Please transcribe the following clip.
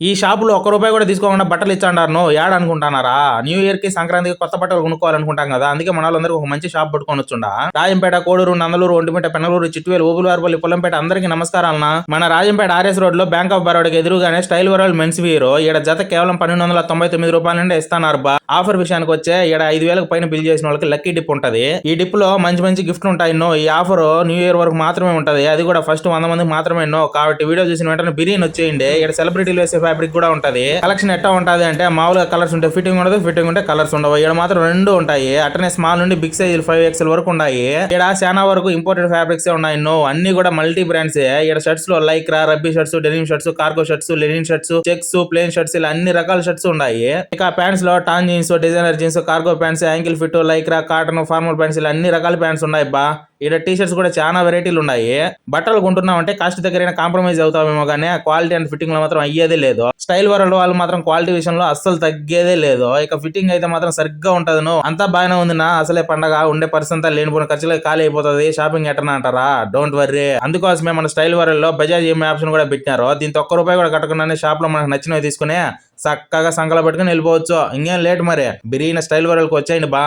ఈ షాపులో ఒక్క రూపాయి కూడా తీసుకోకుండా బట్టలు ఇచ్చాండారు యాడ్ అనుకుంటున్నారా? న్యూ ఇయర్ కి సంక్రాంతికి కొత్త బట్టలు కొనుక్కోవాలనుకుంటాం కదా, అందుకే మన వాళ్ళందరూ ఒక మంచి షాప్ పట్టుకొని వచ్చుండా. రాజంపేట, కోడూరు, నందలూరు, ఒంటిమిట్ట, పెనలూరు, చిట్వేలు, ఓబులవారిపల్లి, పొల్లంపేట అందరికీ నమస్కారాలన్నా. మన రాజంపేట ఆర్ఎస్ రోడ్ లో బ్యాంక్ ఆఫ్ బరోడాకి ఎదురుగానే స్టైల్ వరల్డ్ మెన్స్ వీరు ఈడ జత కేవలం 1299 రూపాయల నుండి ఇస్తున్నారు బా. ఆఫర్ విషయానికి వచ్చే ఈడ 5000 పైన బిల్ చేసిన వాళ్ళకి లక్కీ డిప్ ఉంటది. ఈ డిప్ లో మంచి మంచి గిఫ్ట్లు ఉంటాయి. ఈ ఆఫర్ న్యూ ఇయర్ వరకు మాత్రమే ఉంటది, అది కూడా ఫస్ట్ 100 మందికి మాత్రమే. కాబట్టి వీడియో చూసిన వెంటనే బిర్యానీ వచ్చేయండి. ఇక్కడ సెలబ్రిటీలు వేసే ఫ్యాబ్రిక్ కూడా ఉంటది. కలెక్షన్ ఎట్టా ఉంటది అంటే మామూలుగా కలర్స్ ఉంటే ఫిట్టింగ్ ఉండదు, ఫిట్టింగ్ ఉంటే కలర్స్ ఉండవు. ఇక్కడ మాత్రం రెండు ఉంటాయి. అట్టనే స్మాల్ నుండి బిగ్ సైజ్ 5XL వరకు ఉన్నాయి. ఇక్కడ చాలా వరకు ఇంపోర్టెడ్ ఫ్యాబ్రిక్స్ ఉన్నాయి. అన్ని కూడా మల్టీ బ్రాండ్స్. ఇక్కడ షర్ట్స్ లో lycra, rugby shirts, denim shirts, cargo shirts, linen shirts, checks, plain shirts ఇలా అన్ని రకాల షర్ట్స్ ఉన్నాయి. ఇక ప్యాంట్స్ లో tan jeans, designer jeans, cargo pants, ankle fit, lycra, cotton, formal pants ఇలా అన్ని రకాల ప్యాంట్స్ ఉన్నాయి బా. ఇక్కడ టీ షర్ట్స్ కూడా చాలా వెరైటీలు ఉన్నాయి. బట్టలు కొంటున్నాం అంటే కాస్ట్ దగ్గర కాంప్రమైజ్ అవుతామేమో కానీ క్వాలిటీ అండ్ ఫిట్టింగ్ లో మాత్రం అయ్యేదే లేదు. స్టైల్ వరల్డ్ వాళ్ళు మాత్రం క్వాలిటీ విషయంలో అస్సలు తగ్గేదే లేదు. ఇక ఫిట్టింగ్ అయితే మాత్రం సరిగ్గా ఉంటది. అంతా బాగానే ఉంది నా. అసలే పండగ ఉండే పరిస్థితి అంతా లేనిపోయిన ఖర్చులకి ఖాళీ అయిపోతుంది. షాపింగ్ ఎట్టనా అంటారా? Don't worry. అందుకోసమే మన స్టైల్ వరల్డ్ లో బజాజ్ ఈఎంఐ ఆప్షన్ కూడా పెట్టినారు. దీంతో ఒక్క రూపాయి కూడా కట్టకుండానే షాప్ లో మనకు నచ్చినవి తీసుకుని చక్కగా సంకల పెట్టుకుని వెళ్ళిపోవచ్చు. ఇంకేం లేట్ మరి బిర్యానీ స్టైల్ వరల్డ్కి వచ్చేయండి బా.